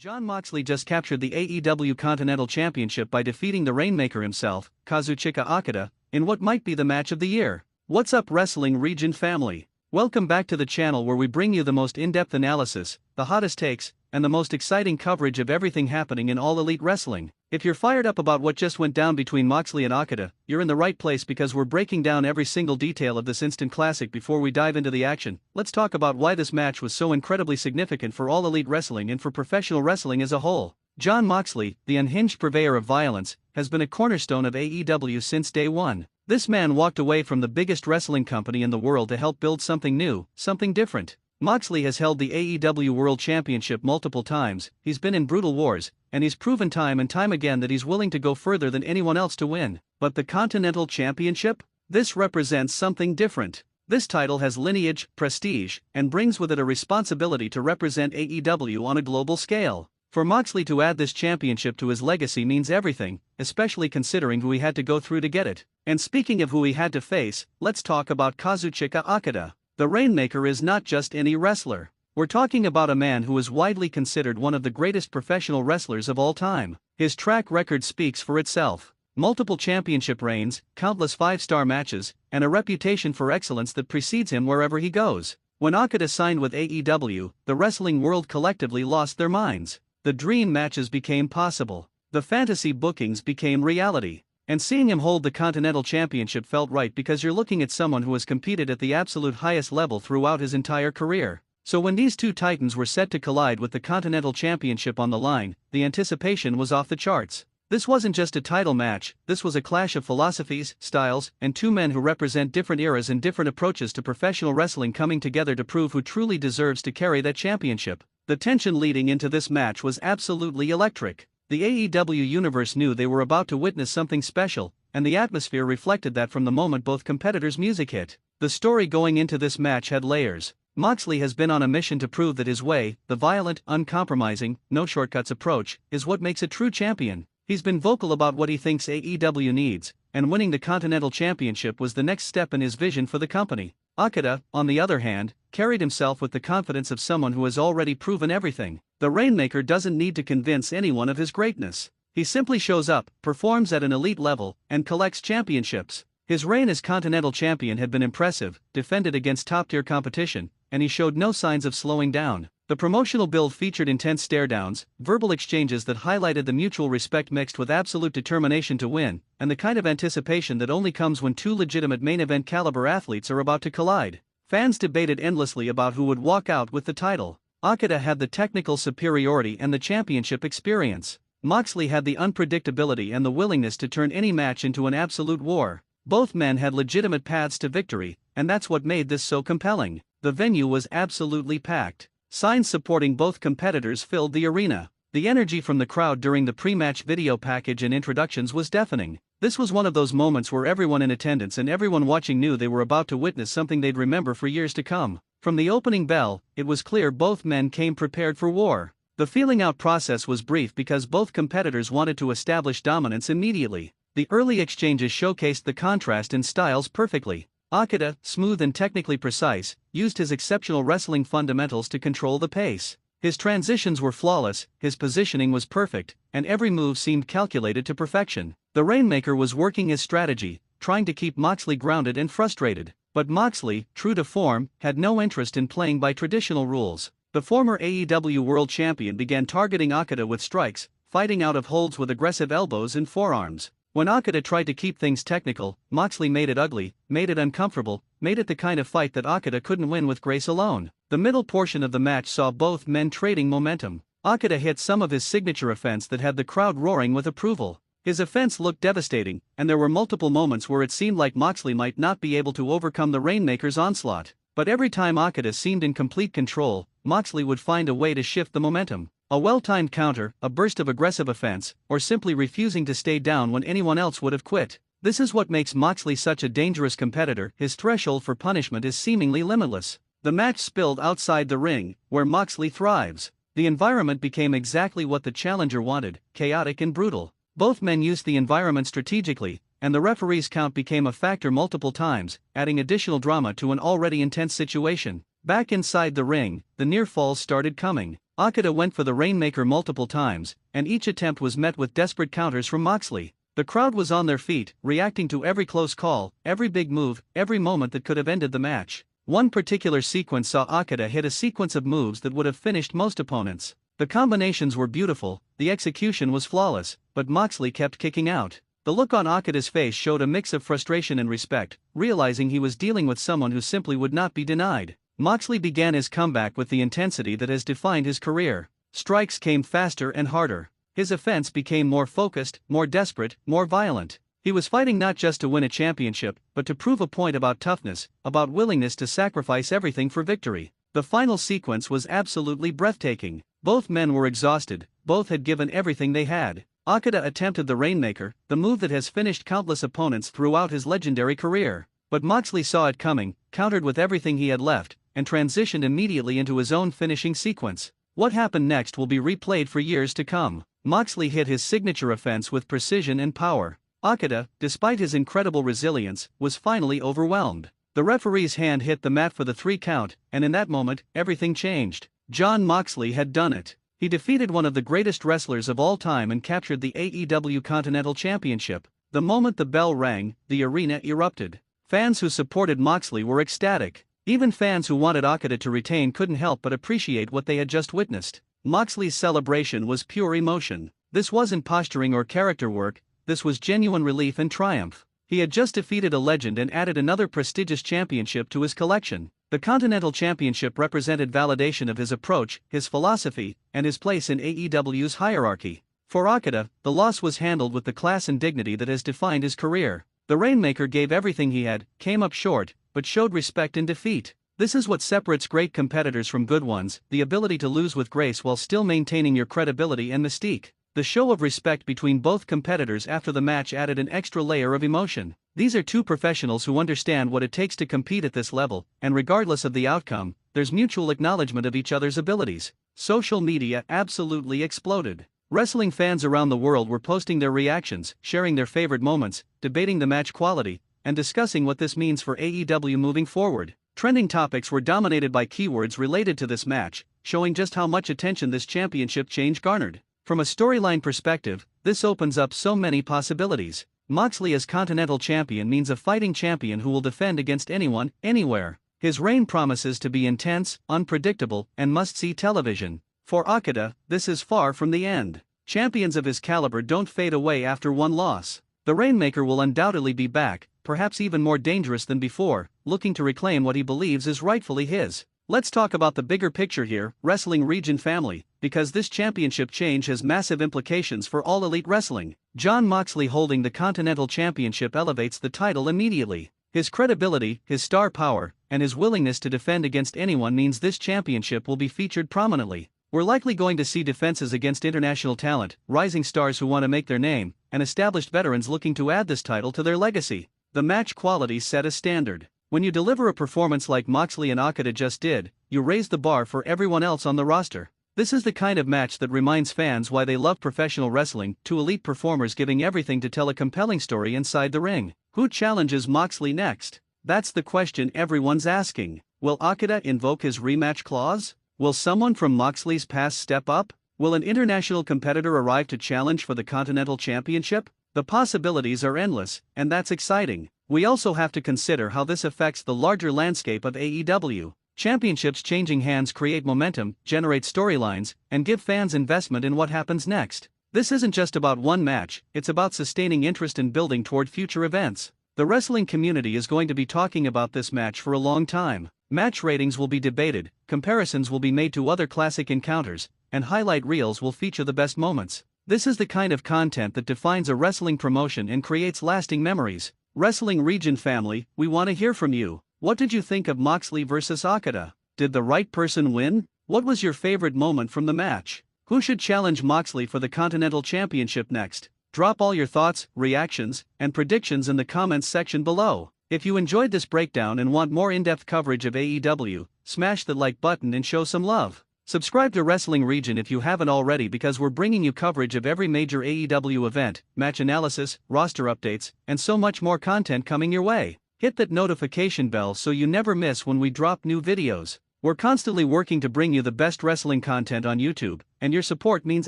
Jon Moxley just captured the AEW Continental Championship by defeating the Rainmaker himself, Kazuchika Okada, in what might be the match of the year. What's up, Wrestling Region family? Welcome back to the channel where we bring you the most in-depth analysis, the hottest takes, and the most exciting coverage of everything happening in All Elite Wrestling. If you're fired up about what just went down between Moxley and Okada, you're in the right place because we're breaking down every single detail of this instant classic. Before we dive into the action, let's talk about why this match was so incredibly significant for All Elite Wrestling and for professional wrestling as a whole. Jon Moxley, the unhinged purveyor of violence, has been a cornerstone of AEW since day one. This man walked away from the biggest wrestling company in the world to help build something new, something different. Moxley has held the AEW World Championship multiple times, he's been in brutal wars, and he's proven time and time again that he's willing to go further than anyone else to win. But the Continental Championship? This represents something different. This title has lineage, prestige, and brings with it a responsibility to represent AEW on a global scale. For Moxley to add this championship to his legacy means everything, especially considering who he had to go through to get it. And speaking of who he had to face, let's talk about Kazuchika Okada. The Rainmaker is not just any wrestler. We're talking about a man who is widely considered one of the greatest professional wrestlers of all time. His track record speaks for itself. Multiple championship reigns, countless five-star matches, and a reputation for excellence that precedes him wherever he goes. When Okada signed with AEW, the wrestling world collectively lost their minds. The dream matches became possible. The fantasy bookings became reality. And seeing him hold the Continental Championship felt right because you're looking at someone who has competed at the absolute highest level throughout his entire career. So when these two titans were set to collide with the Continental Championship on the line, the anticipation was off the charts. This wasn't just a title match, this was a clash of philosophies, styles, and two men who represent different eras and different approaches to professional wrestling coming together to prove who truly deserves to carry that championship. The tension leading into this match was absolutely electric. The AEW universe knew they were about to witness something special, and the atmosphere reflected that from the moment both competitors' music hit. The story going into this match had layers. Moxley has been on a mission to prove that his way, the violent, uncompromising, no shortcuts approach, is what makes a true champion. He's been vocal about what he thinks AEW needs, and winning the Continental Championship was the next step in his vision for the company. Okada, on the other hand, carried himself with the confidence of someone who has already proven everything. The Rainmaker doesn't need to convince anyone of his greatness. He simply shows up, performs at an elite level, and collects championships. His reign as Continental Champion had been impressive, defended against top-tier competition, and he showed no signs of slowing down. The promotional build featured intense stare-downs, verbal exchanges that highlighted the mutual respect mixed with absolute determination to win, and the kind of anticipation that only comes when two legitimate main-event caliber athletes are about to collide. Fans debated endlessly about who would walk out with the title. Okada had the technical superiority and the championship experience. Moxley had the unpredictability and the willingness to turn any match into an absolute war. Both men had legitimate paths to victory, and that's what made this so compelling. The venue was absolutely packed. Signs supporting both competitors filled the arena. The energy from the crowd during the pre-match video package and introductions was deafening. This was one of those moments where everyone in attendance and everyone watching knew they were about to witness something they'd remember for years to come. From the opening bell, it was clear both men came prepared for war. The feeling-out process was brief because both competitors wanted to establish dominance immediately. The early exchanges showcased the contrast in styles perfectly. Okada, smooth and technically precise, used his exceptional wrestling fundamentals to control the pace. His transitions were flawless, his positioning was perfect, and every move seemed calculated to perfection. The Rainmaker was working his strategy, trying to keep Moxley grounded and frustrated. But Moxley, true to form, had no interest in playing by traditional rules. The former AEW World Champion began targeting Okada with strikes, fighting out of holds with aggressive elbows and forearms. When Okada tried to keep things technical, Moxley made it ugly, made it uncomfortable, made it the kind of fight that Okada couldn't win with grace alone. The middle portion of the match saw both men trading momentum. Okada hit some of his signature offense that had the crowd roaring with approval. His offense looked devastating, and there were multiple moments where it seemed like Moxley might not be able to overcome the Rainmaker's onslaught. But every time Okada seemed in complete control, Moxley would find a way to shift the momentum. A well-timed counter, a burst of aggressive offense, or simply refusing to stay down when anyone else would have quit. This is what makes Moxley such a dangerous competitor. His threshold for punishment is seemingly limitless. The match spilled outside the ring, where Moxley thrives. The environment became exactly what the challenger wanted, chaotic and brutal. Both men used the environment strategically, and the referee's count became a factor multiple times, adding additional drama to an already intense situation. Back inside the ring, the near falls started coming. Okada went for the Rainmaker multiple times, and each attempt was met with desperate counters from Moxley. The crowd was on their feet, reacting to every close call, every big move, every moment that could have ended the match. One particular sequence saw Okada hit a sequence of moves that would have finished most opponents. The combinations were beautiful, the execution was flawless, but Moxley kept kicking out. The look on Okada's face showed a mix of frustration and respect, realizing he was dealing with someone who simply would not be denied. Moxley began his comeback with the intensity that has defined his career. Strikes came faster and harder. His offense became more focused, more desperate, more violent. He was fighting not just to win a championship, but to prove a point about toughness, about willingness to sacrifice everything for victory. The final sequence was absolutely breathtaking. Both men were exhausted, both had given everything they had. Okada attempted the Rainmaker, the move that has finished countless opponents throughout his legendary career. But Moxley saw it coming, countered with everything he had left, and transitioned immediately into his own finishing sequence. What happened next will be replayed for years to come. Moxley hit his signature offense with precision and power. Okada, despite his incredible resilience, was finally overwhelmed. The referee's hand hit the mat for the 3 count, and in that moment, everything changed. Jon Moxley had done it. He defeated one of the greatest wrestlers of all time and captured the AEW Continental Championship. The moment the bell rang, the arena erupted. Fans who supported Moxley were ecstatic. Even fans who wanted Okada to retain couldn't help but appreciate what they had just witnessed. Moxley's celebration was pure emotion. This wasn't posturing or character work, this was genuine relief and triumph. He had just defeated a legend and added another prestigious championship to his collection. The Continental Championship represented validation of his approach, his philosophy, and his place in AEW's hierarchy. For Okada, the loss was handled with the class and dignity that has defined his career. The Rainmaker gave everything he had, came up short, but showed respect in defeat. This is what separates great competitors from good ones, the ability to lose with grace while still maintaining your credibility and mystique. The show of respect between both competitors after the match added an extra layer of emotion. These are two professionals who understand what it takes to compete at this level, and regardless of the outcome, there's mutual acknowledgement of each other's abilities. Social media absolutely exploded. Wrestling fans around the world were posting their reactions, sharing their favorite moments, debating the match quality, and discussing what this means for AEW moving forward. Trending topics were dominated by keywords related to this match, showing just how much attention this championship change garnered. From a storyline perspective, this opens up so many possibilities. Moxley as Continental Champion means a fighting champion who will defend against anyone, anywhere. His reign promises to be intense, unpredictable, and must-see television. For Okada, this is far from the end. Champions of his caliber don't fade away after one loss. The Rainmaker will undoubtedly be back, perhaps even more dangerous than before, looking to reclaim what he believes is rightfully his. Let's talk about the bigger picture here, wrestling region family, because this championship change has massive implications for all elite wrestling. Jon Moxley holding the Continental Championship elevates the title immediately. His credibility, his star power, and his willingness to defend against anyone means this championship will be featured prominently. We're likely going to see defenses against international talent, rising stars who want to make their name, and established veterans looking to add this title to their legacy. The match quality set a standard. When you deliver a performance like Moxley and Okada just did, you raise the bar for everyone else on the roster. This is the kind of match that reminds fans why they love professional wrestling, two elite performers giving everything to tell a compelling story inside the ring. Who challenges Moxley next? That's the question everyone's asking. Will Okada invoke his rematch clause? Will someone from Moxley's past step up? Will an international competitor arrive to challenge for the Continental Championship? The possibilities are endless, and that's exciting. We also have to consider how this affects the larger landscape of AEW. Championships changing hands create momentum, generate storylines, and give fans investment in what happens next. This isn't just about one match, it's about sustaining interest and building toward future events. The wrestling community is going to be talking about this match for a long time. Match ratings will be debated, comparisons will be made to other classic encounters, and highlight reels will feature the best moments. This is the kind of content that defines a wrestling promotion and creates lasting memories. Wrestling region family, we want to hear from you. What did you think of Moxley versus Okada? Did the right person win? What was your favorite moment from the match? Who should challenge Moxley for the Continental Championship next? Drop all your thoughts, reactions, and predictions in the comments section below. If you enjoyed this breakdown and want more in-depth coverage of AEW, smash the like button and show some love. Subscribe to Wrestling Region if you haven't already, because we're bringing you coverage of every major AEW event, match analysis, roster updates, and so much more content coming your way. Hit that notification bell so you never miss when we drop new videos. We're constantly working to bring you the best wrestling content on YouTube, and your support means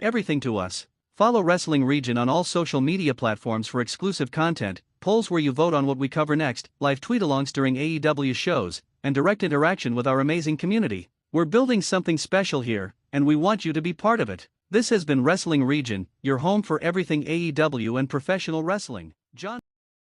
everything to us. Follow Wrestling Region on all social media platforms for exclusive content, polls where you vote on what we cover next, live tweet-alongs during AEW shows, and direct interaction with our amazing community. We're building something special here, and we want you to be part of it. This has been Wrestling Region, your home for everything AEW and professional wrestling. John